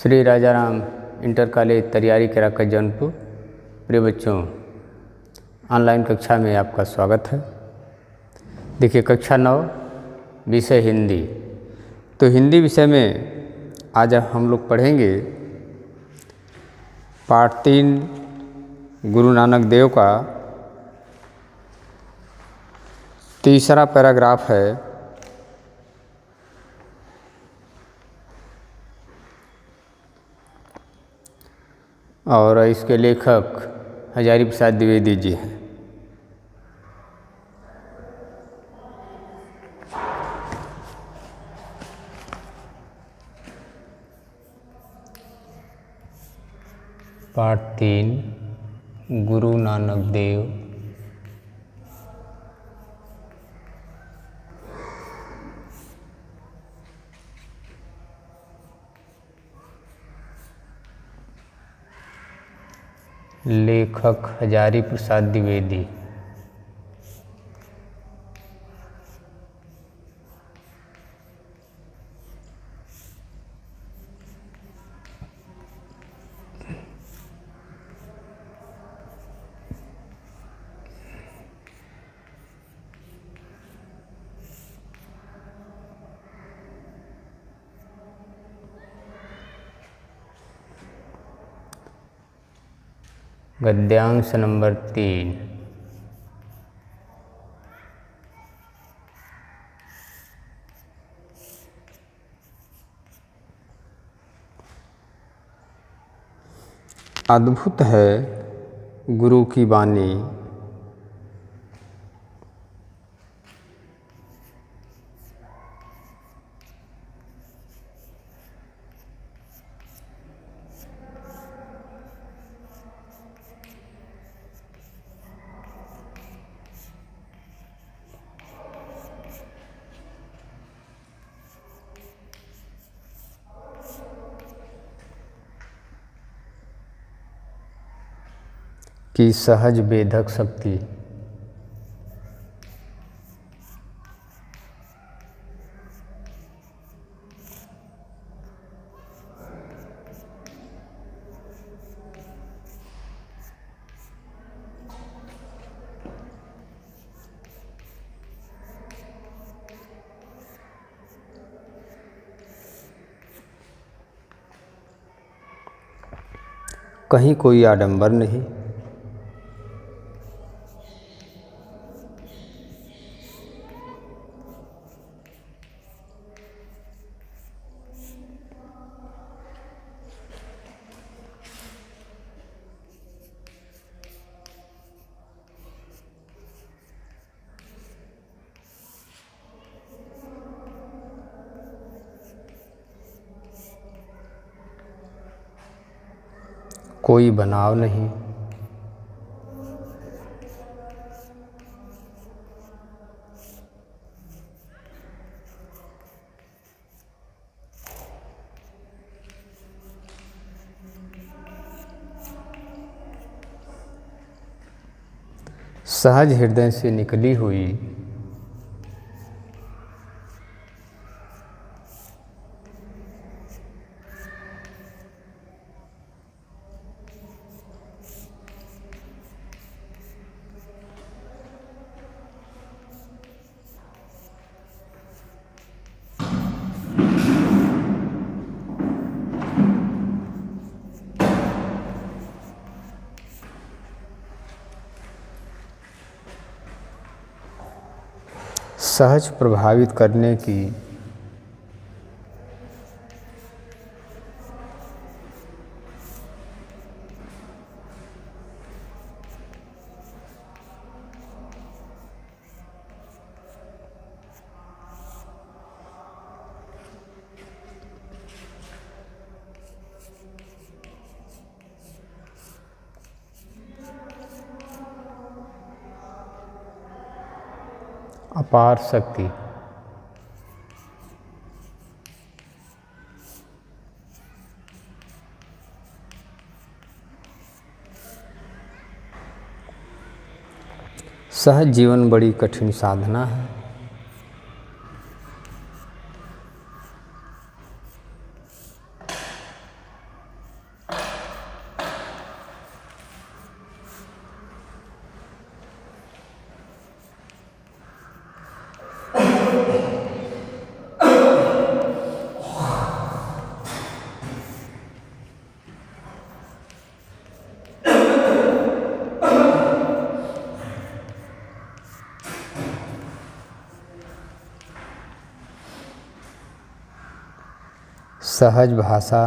Shri Rajaram inter college Tariyari Keraka Jaunpur. प्रिय बच्चों, online कक्षा में आपका स्वागत है। देखिए, कक्षा 9 विषय हिंदी। तो हिंदी विषय में आज हम लोग पढ़ेंगे पाठ 3 गुरु नानक देव का तीसरा पैराग्राफ है। और इसके लेखक हजारी प्रसाद द्विवेदी जी हैं। पाठ 3 गुरु नानक देव। लेखक हजारी प्रसाद द्विवेदी। गद्यांश नंबर 3। अद्भुत है गुरु की वाणी, की सहज वेधक शक्ति। कहीं कोई आडंबर नहीं, कोई बनाव नहीं, सहज हृदय से निकली हुई सहज प्रभावित करने की अपार शक्ति। सहज जीवन बड़ी कठिन साधना है। सहज भाषा,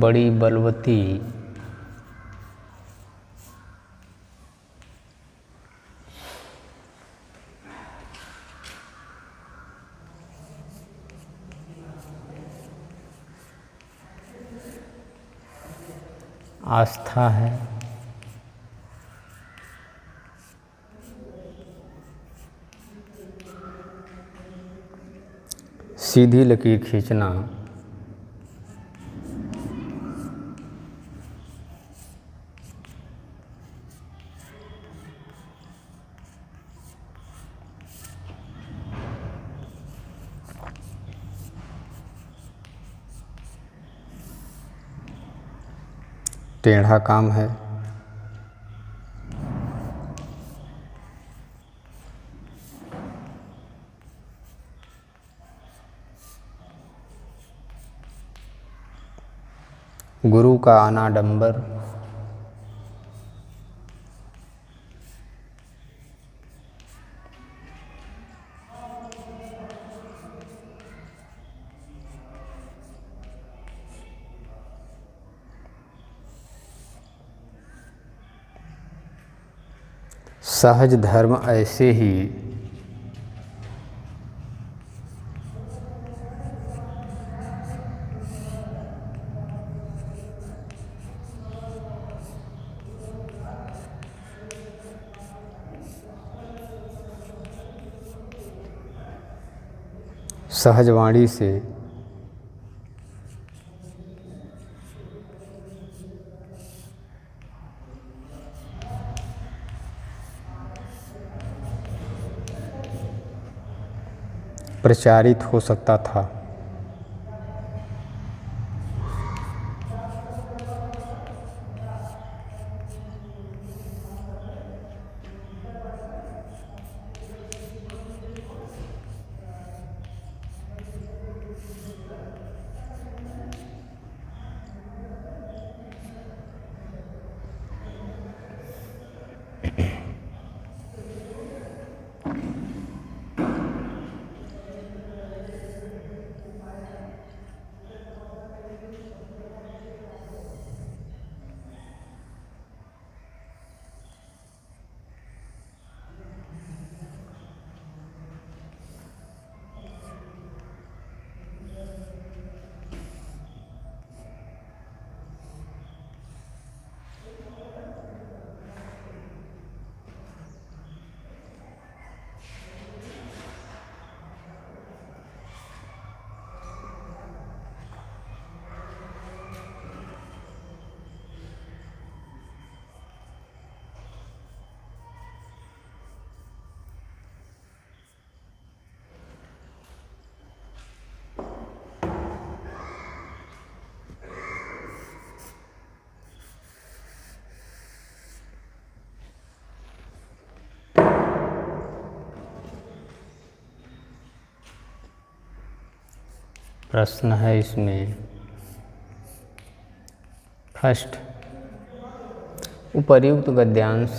बड़ी बलवती, आस्था है, सीधी लकीर खींचना, टेढ़ा काम है, गुरु का अनाडंबर, सहज धर्म ऐसे ही सहजवाणी से प्रचारित हो सकता था। प्रश्न है इसमें फर्स्ट, उपर्युक्त गद्यांश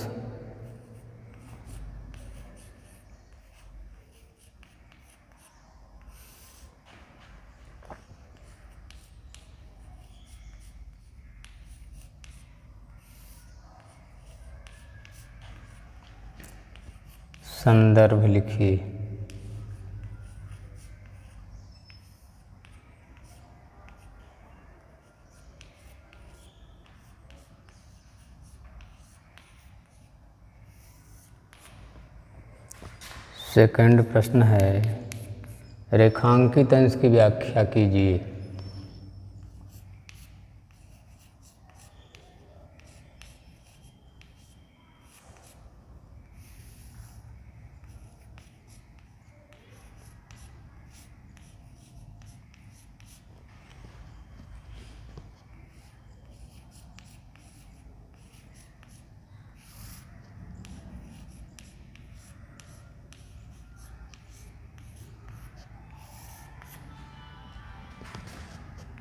संदर्भ लिखिए। सेकंड प्रश्न है, रेखांकित अंश की व्याख्या कीजिए।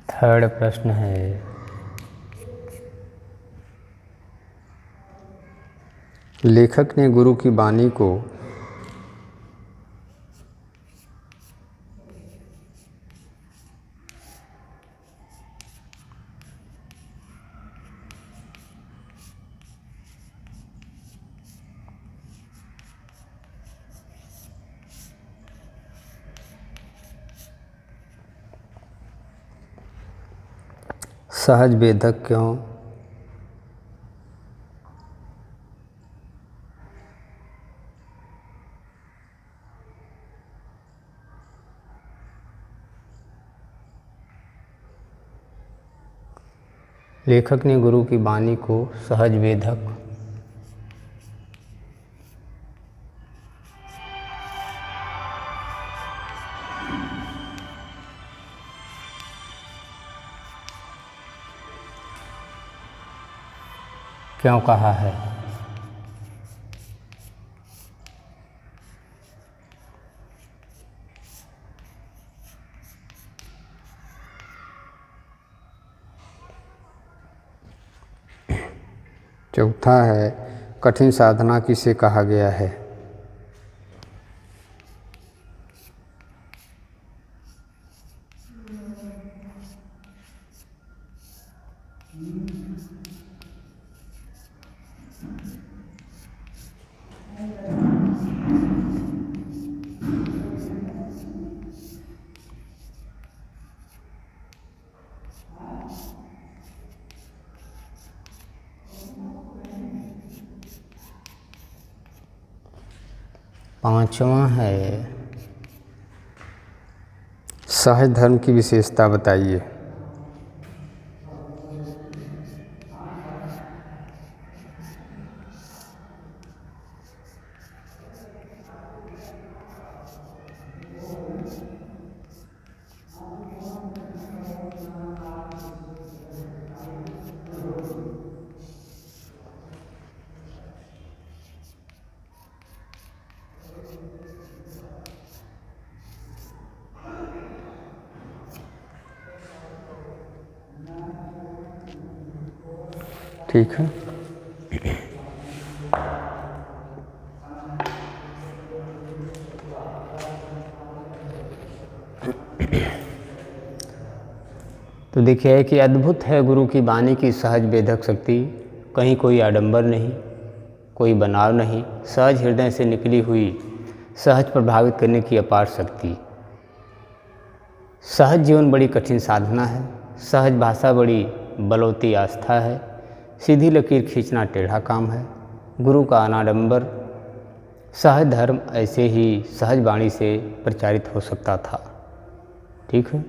थर्ड प्रश्न है, लेखक ने गुरु की वाणी को सहज वेदक क्यों लेखक ने गुरु की वाणी को सहज वेदक क्यों कहा है? चौथा है, कठिन साधना किसे कहा गया है? पांचवा है, सहज धर्म की विशेषता बताइए। ठीक है, तो देखिए कि अद्भुत है गुरु की वाणी की सहज वेदक शक्ति। कहीं कोई आडंबर नहीं, कोई बनाव नहीं, सहज हृदय से निकली हुई, सहज प्रभावित करने की अपार शक्ति। सहज जीवन बड़ी कठिन साधना है, सहज भाषा बड़ी बलवती आस्था है, सीधी लकीर खींचना टेढ़ा काम है। गुरु का अनाडंबर सहज धर्म ऐसे ही सहज वाणी से प्रचारित हो सकता था। ठीक है,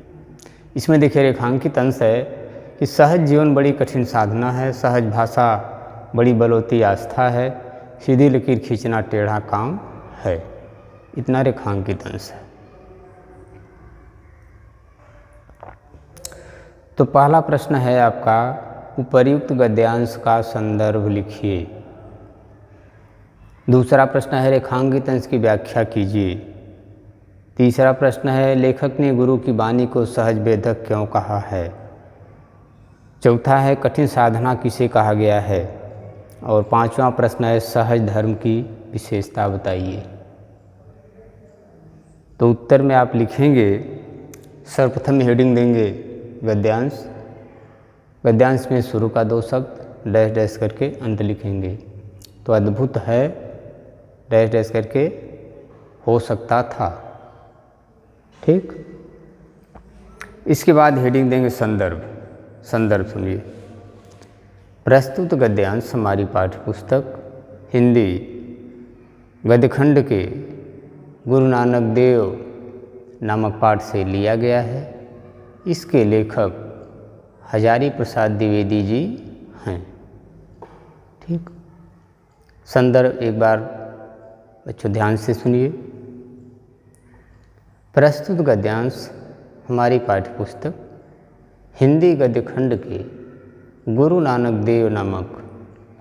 इसमें देखिए रेखांकित अंश है कि सहज जीवन बड़ी कठिन साधना है, सहज भाषा बड़ी बलवती आस्था है, सीधी लकीर खींचना टेढ़ा काम है। इतना रेखांकित अंश है। तो पहला प्रश्न है आपका, उपर्युक्त गद्यांश का संदर्भ लिखिए। दूसरा प्रश्न है, रेखांकित अंश की व्याख्या कीजिए। तीसरा प्रश्न है, लेखक ने गुरु की वाणी को सहज वेदक क्यों कहा है। चौथा है, कठिन साधना किसे कहा गया है। और पांचवा प्रश्न है, सहज धर्म की विशेषता बताइए। तो उत्तर में आप लिखेंगे, सर्वप्रथम हेडिंग देंगे गद्यांश। गद्यांश में शुरू का दो शब्द डैश डैश करके अंत लिखेंगे। तो अद्भुत है डैश डैश करके हो सकता था। ठीक, इसके बाद हेडिंग देंगे संदर्भ। संदर्भ सुनिए, प्रस्तुत गद्यांश हमारी पाठ्यपुस्तक हिंदी गद्यखंड के गुरु नानक देव नामक पाठ से लिया गया है। इसके लेखक हजारी प्रसाद द्विवेदी जी हैं। ठीक, संदर्भ एक बार बच्चों ध्यान से सुनिए। प्रस्तुत गद्यांश हमारी पाठ्यपुस्तक हिंदी गद्यखंड के गुरु नानक देव नामक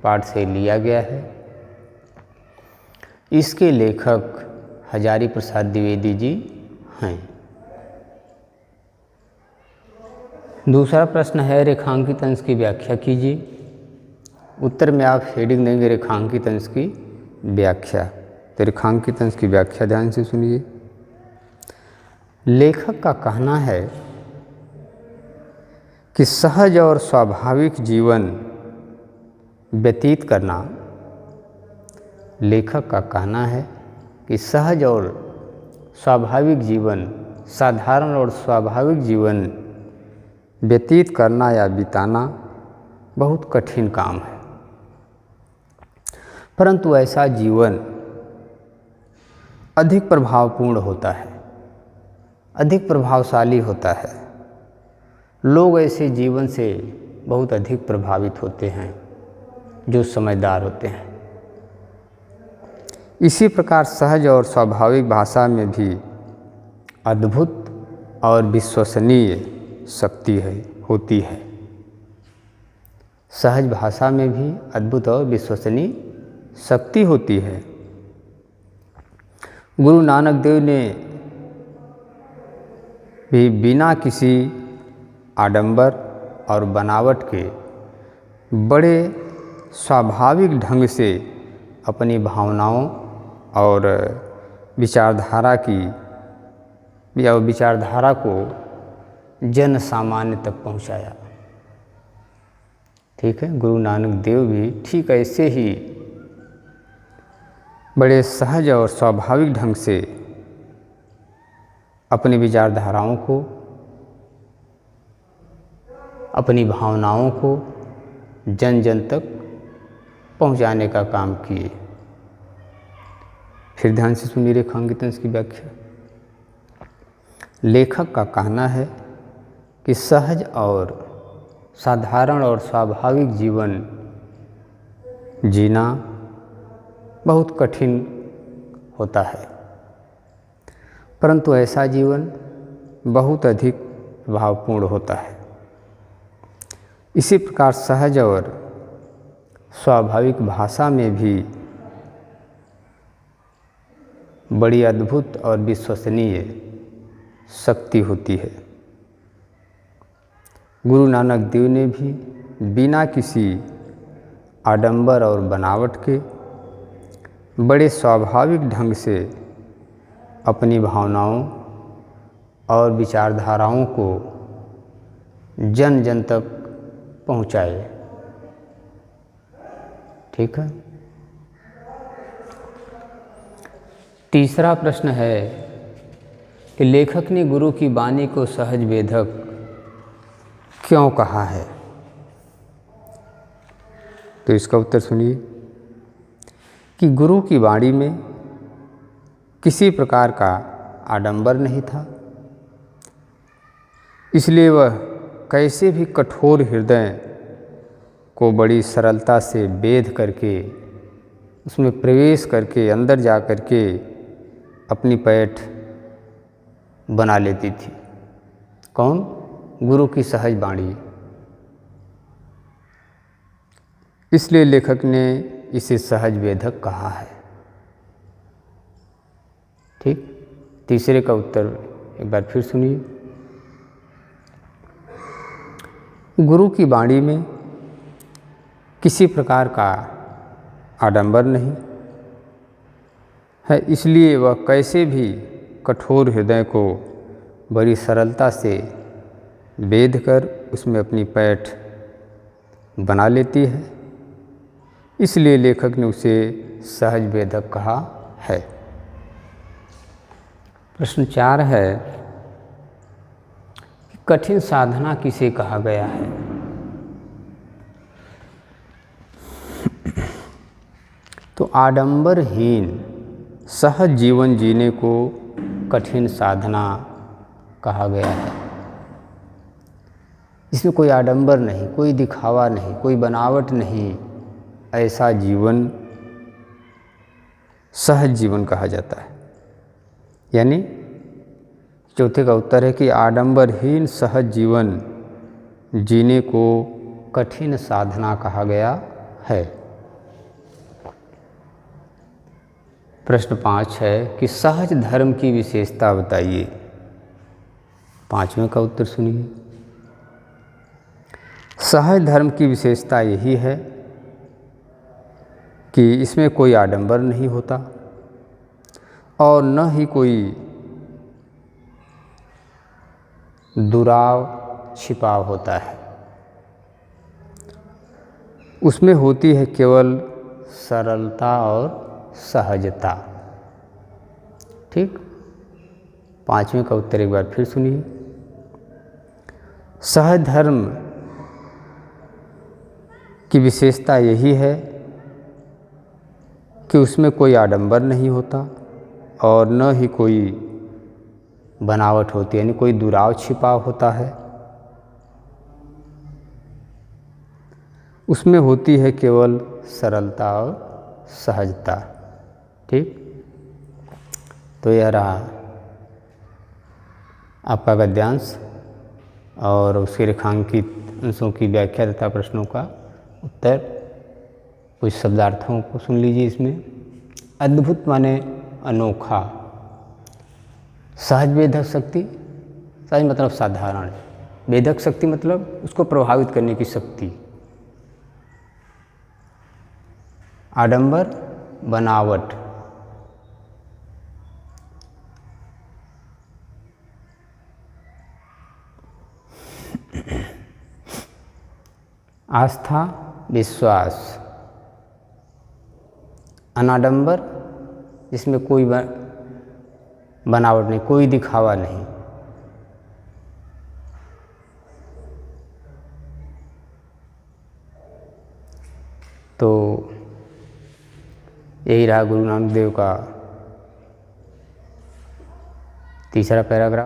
पाठ से लिया गया है। इसके लेखक हजारी प्रसाद द्विवेदी जी हैं। दूसरा प्रश्न है, रेखांकित अंश की व्याख्या कीजिए। उत्तर में आप हेडिंग देंगे रेखांकित अंश की व्याख्या। तो रेखांकित अंश की व्याख्या ध्यान से सुनिए। लेखक का कहना है कि सहज और स्वाभाविक जीवन व्यतीत करना, लेखक का कहना है कि सहज और स्वाभाविक जीवन, साधारण और स्वाभाविक जीवन व्यतीत करना या बिताना बहुत कठिन काम है, परंतु ऐसा जीवन अधिक प्रभावपूर्ण होता है, अधिक प्रभावशाली होता है। लोग ऐसे जीवन से बहुत अधिक प्रभावित होते हैं जो समझदार होते हैं। इसी प्रकार सहज और स्वाभाविक भाषा में भी अद्भुत और विश्वसनीय शक्ति होती है। सहज भाषा में भी अद्भुत और विश्वसनीय शक्ति होती है। गुरु नानक देव ने भी बिना किसी आडंबर और बनावट के बड़े स्वाभाविक ढंग से अपनी भावनाओं और विचारधारा को जन सामान्य तक पहुंचाया। ठीक है, गुरु नानक देव भी ठीक ऐसे ही बड़े सहज और स्वाभाविक ढंग से अपनी विचारधाराओं को, अपनी भावनाओं को जन जन तक पहुंचाने का काम किए। फिर ध्यान से सुनिए रेखांकित अंश की व्याख्या। लेखक का कहना है कि सहज और साधारण और स्वाभाविक जीवन जीना बहुत कठिन होता है, परंतु ऐसा जीवन बहुत अधिक प्रभावपूर्ण होता है। इसी प्रकार सहज और स्वाभाविक भाषा में भी बड़ी अद्भुत और विश्वसनीय शक्ति होती है। गुरु नानक देव ने भी बिना किसी आडंबर और बनावट के बड़े स्वाभाविक ढंग से अपनी भावनाओं और विचारधाराओं को जन जन तक पहुँचाए। ठीक है। तीसरा प्रश्न है कि लेखक ने गुरु की वाणी को सहज वेधक क्यों कहा है? तो इसका उत्तर सुनिए कि गुरु की वाणी में किसी प्रकार का आडंबर नहीं था, इसलिए वह कैसे भी कठोर हृदय को बड़ी सरलता से वेध करके, उसमें प्रवेश करके, अंदर जा कर के अपनी पैठ बना लेती थी। कौन? गुरु की सहज वाणी। इसलिए लेखक ने इसे सहज वेधक कहा है। ठीक। तीसरे का उत्तर एक बार फिर सुनिए। गुरु की वाणी में किसी प्रकार का आडंबर नहीं है, इसलिए वह कैसे भी कठोर हृदय को बड़ी सरलता से वेध कर उसमें अपनी पैठ बना लेती है। इसलिए लेखक ने उसे सहज वेधक कहा है। प्रश्न 4 है कि कठिन साधना किसे कहा गया है? तो आडंबरहीन सहज जीवन जीने को कठिन साधना कहा गया है। इसमें कोई आडंबर नहीं, कोई दिखावा नहीं, कोई बनावट नहीं, ऐसा जीवन सहज जीवन कहा जाता है। यानी चौथे का उत्तर है कि आडंबरहीन सहज जीवन जीने को कठिन साधना कहा गया है। प्रश्न 5 है कि सहज धर्म की विशेषता बताइए। 5वें का उत्तर सुनिए। सहज धर्म की विशेषता यही है कि इसमें कोई आडंबर नहीं होता और न ही कोई दुराव छिपाव होता है। उसमें होती है केवल सरलता और सहजता। ठीक, पांचवें का उत्तर एक बार फिर सुनिए। सहज धर्म की विशेषता यही है कि उसमें कोई आडंबर नहीं होता और न ही कोई बनावट होती, यानी कोई दुराव छिपाव होता है। उसमें होती है केवल सरलता और सहजता। ठीक, तो यह रहा आपका गद्यांश और उसके रेखांकित अंशों की व्याख्या तथा प्रश्नों का उत्तर। कुछ शब्दार्थों को सुन लीजिए इसमें। अद्भुत माने अनोखा, सहज वेधक शक्ति, सहज मतलब साधारण, वेधक शक्ति मतलब उसको प्रभावित करने की शक्ति। आडंबर बनावट, आस्था विश्वास, अनाडंबर जिसमें कोई बनावट नहीं, कोई दिखावा नहीं। तो यही रहा गुरु नानक देव का तीसरा पैराग्राफ।